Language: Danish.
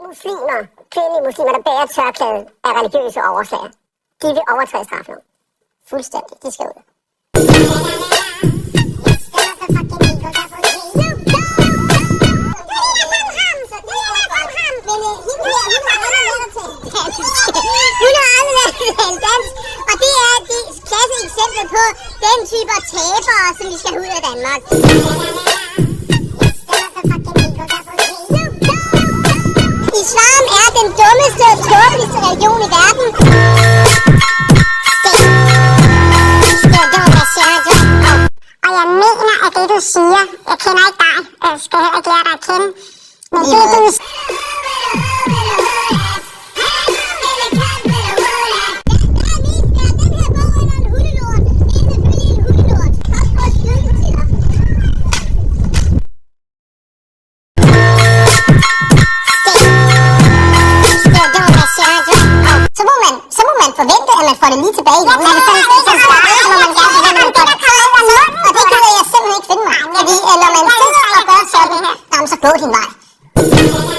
muslimer, kvindelige muslimer, der bærer tørklæde af religiøse årsager, de vil overtræde straffeloven. Fuldstændig. De skal ud. Hun har aldrig lært at tale dansk, og det er det klasse eksempel på den type tabere, som vi skal ud af Danmark. Islam er den dummeste og tåbeligste religion i verden. Og jeg mener, at det du siger, jeg kender ikke dig, jeg skal heller ikke lære dig at kende, men det du Så må man forvente, at man får det lige tilbage. Ja, men sådan starter, så må man gerne forvente, at man får det. Og det kan jeg simpelthen ikke finde mig. Fordi når man sidder og gør sådan, så gå din vej.